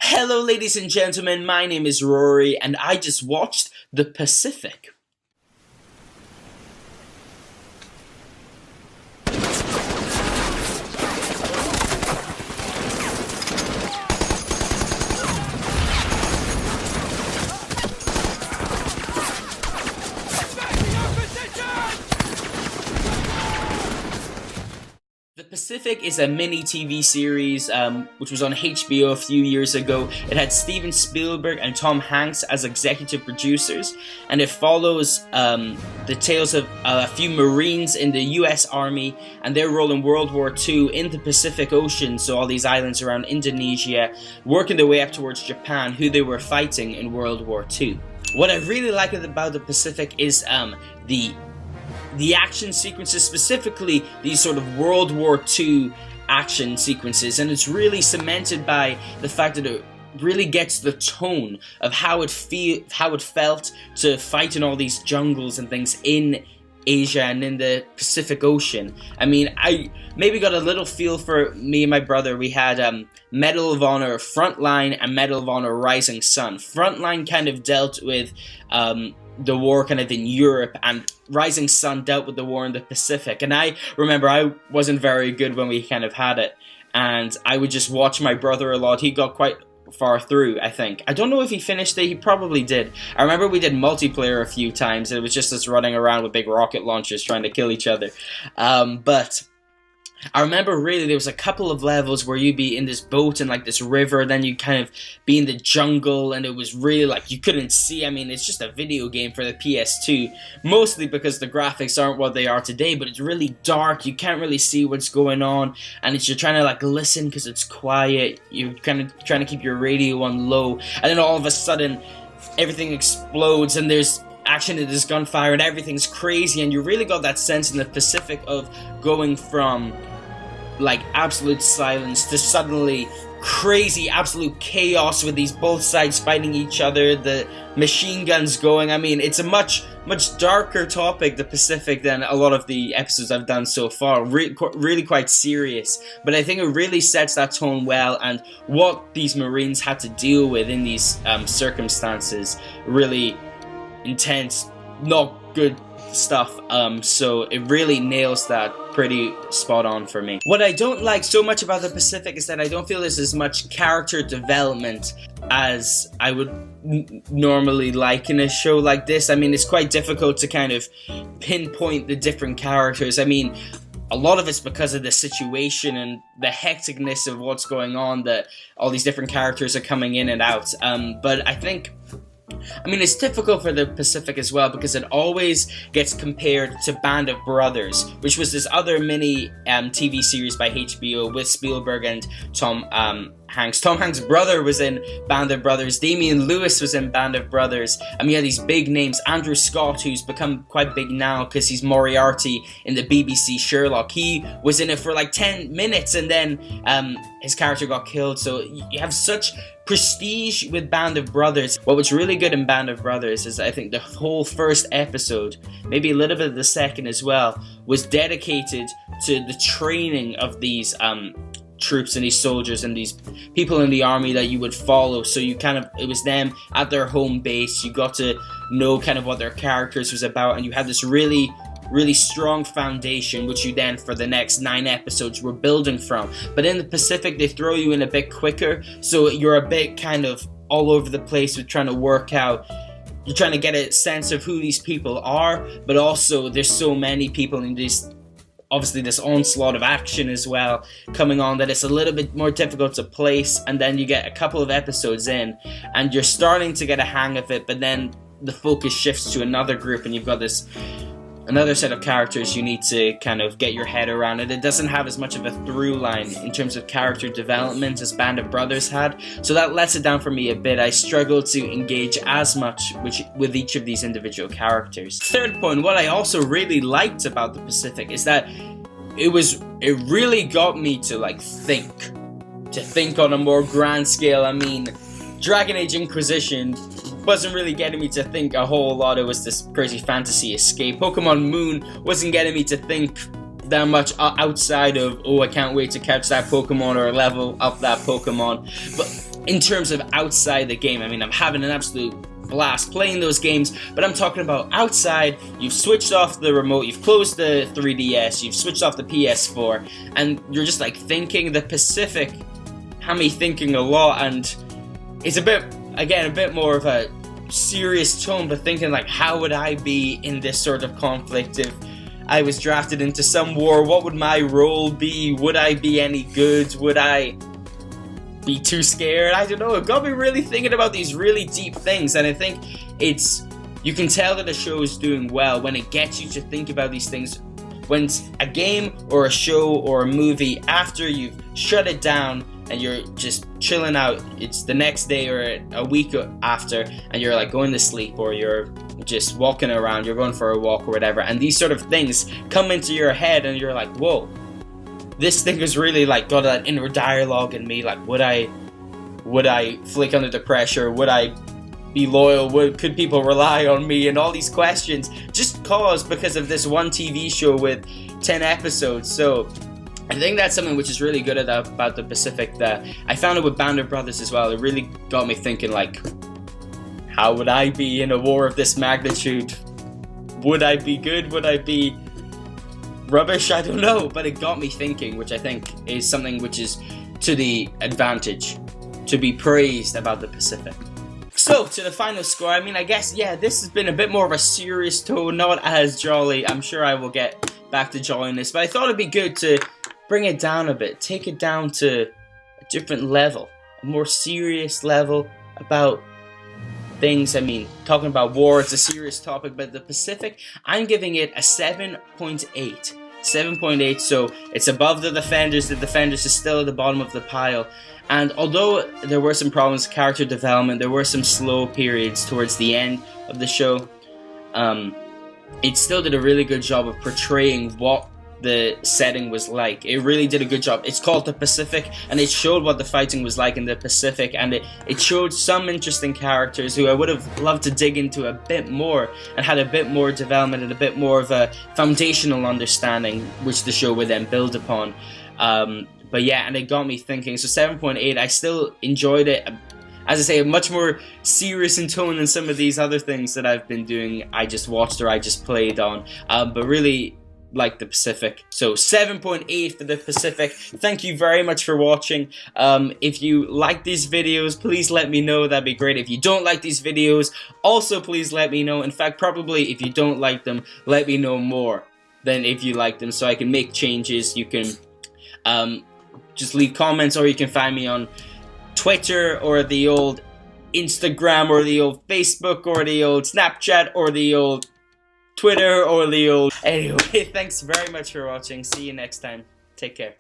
Hello ladies and gentlemen, my name is Rory and I just watched The Pacific. The Pacific is a mini TV series which was on HBO a few years ago. It had Steven Spielberg and Tom Hanks as executive producers, and it follows the tales of a few Marines in the US Army and their role in World War II in the Pacific Ocean, so all these islands around Indonesia, working their way up towards Japan, who they were fighting in World War II. What I really like about the Pacific is the action sequences, specifically these sort of World War II action sequences, and it's really cemented by the fact that it really gets the tone of how it felt to fight in all these jungles and things in Asia and in the Pacific Ocean. I mean, I maybe got a little feel for me and my brother. We had Medal of Honor Frontline and Medal of Honor Rising Sun. Frontline kind of dealt with the war kind of in Europe, and Rising Sun dealt with the war in the Pacific. And I remember I wasn't very good when we kind of had it, and I would just watch my brother a lot. He got quite far through, I think. I don't know if he finished it, he probably did. I remember we did multiplayer a few times, and it was just us running around with big rocket launchers trying to kill each other. But I remember really there was a couple of levels where you'd be in this boat in like this river, then you'd kind of be in the jungle, and it was really like you couldn't see. I mean, it's just a video game for the PS2, mostly because the graphics aren't what they are today, but it's really dark, you can't really see what's going on, and you're trying to like listen because it's quiet, you're kind of trying to keep your radio on low, and then all of a sudden everything explodes and there's action and there's gunfire and everything's crazy, and you really got that sense in the Pacific of going from like absolute silence to suddenly crazy absolute chaos with these both sides fighting each other, the machine guns going. I mean, it's a much darker topic, the Pacific, than a lot of the episodes I've done so far. Really quite serious, but I think it really sets that tone well, and what these Marines had to deal with in these circumstances, really intense, not good stuff, so it really nails that pretty spot on for me. What I don't like so much about the Pacific is that I don't feel there's as much character development as I would normally like in a show like this. I mean, it's quite difficult to kind of pinpoint the different characters. I mean, a lot of it's because of the situation and the hecticness of what's going on, that all these different characters are coming in and out, but I mean, it's difficult for the Pacific as well because it always gets compared to Band of Brothers, which was this other mini TV series by HBO with Spielberg and Tom Hanks. Tom Hanks' brother was in Band of Brothers. Damian Lewis was in Band of Brothers. I mean, you had these big names. Andrew Scott, who's become quite big now because he's Moriarty in the BBC Sherlock. He was in it for like 10 minutes and then his character got killed. So you have such prestige with Band of Brothers. What was really good in Band of Brothers is I think the whole first episode, maybe a little bit of the second as well, was dedicated to the training of these troops and these soldiers and these people in the army that you would follow. So you kind of, it was them at their home base, you got to know kind of what their characters was about, and you had this really strong foundation which you then for the next 9 episodes were building from. But in the Pacific they throw you in a bit quicker, so you're a bit kind of all over the place with trying to work out, you're trying to get a sense of who these people are, but also there's so many people in this, obviously this onslaught of action as well coming on, that it's a little bit more difficult to place. And then you get a couple of episodes in and you're starting to get a hang of it, but then the focus shifts to another group and you've got another set of characters you need to kind of get your head around, and it doesn't have as much of a through line in terms of character development as Band of Brothers had, so that lets it down for me a bit. I struggled to engage as much with each of these individual characters. Third point, what I also really liked about the Pacific is that it really got me to like think on a more grand scale. I mean, Dragon Age Inquisition wasn't really getting me to think a whole lot. It was this crazy fantasy escape. Pokemon Moon wasn't getting me to think that much outside of, oh, I can't wait to catch that Pokemon or level up that Pokemon. But in terms of outside the game, I mean, I'm having an absolute blast playing those games, but I'm talking about outside. You've switched off the remote, you've closed the 3DS, you've switched off the PS4, and you're just like thinking. The Pacific had me thinking a lot, and it's a bit more of a serious tone, but thinking like, how would I be in this sort of conflict if I was drafted into some war? What would my role be? Would I be any good? Would I be too scared? I don't know. It got me really thinking about these really deep things, and I think you can tell that the show is doing well when it gets you to think about these things. When it's a game or a show or a movie, after you've shut it down and you're just chilling out, it's the next day or a week after, and you're like going to sleep, or you're just walking around, you're going for a walk or whatever, and these sort of things come into your head, and you're like, whoa, this thing is really like got that inner dialogue in me. Like, would I flick under the pressure? Would I be loyal? Could people rely on me? And all these questions just because of this one TV show with 10 episodes. So I think that's something which is really good about the Pacific, that I found it with Band of Brothers as well. It really got me thinking, like, how would I be in a war of this magnitude? Would I be good? Would I be rubbish? I don't know, but it got me thinking, which I think is something which is to the advantage, to be praised about the Pacific. So, to the final score, I mean, I guess, yeah, this has been a bit more of a serious tone, not as jolly. I'm sure I will get back to jolliness, but I thought it'd be good to bring it down a bit, take it down to a different level, a more serious level about things. I mean, talking about war, it's a serious topic, but the Pacific, I'm giving it a 7.8. 7.8, so it's above the Defenders. The Defenders is still at the bottom of the pile. And although there were some problems with character development, there were some slow periods towards the end of the show, it still did a really good job of portraying what the setting was like. It really did a good job. It's called the Pacific, and it showed what the fighting was like in the Pacific, and it showed some interesting characters who I would have loved to dig into a bit more, and had a bit more development and a bit more of a foundational understanding, which the show would then build upon. But yeah, and it got me thinking. So 7.8, I still enjoyed it. As I say, much more serious in tone than some of these other things that I've been doing. I just watched or I just played on. But really like the Pacific. So 7.8 for the Pacific. Thank you very much for watching. If you like these videos, please let me know. That'd be great. If you don't like these videos, also please let me know. In fact, probably if you don't like them, let me know more than if you like them, so I can make changes. You can just leave comments, or you can find me on Twitter, or the old Instagram, or the old Facebook, or the old Snapchat, or the old Twitter, or the old... Anyway, thanks very much for watching. See you next time. Take care.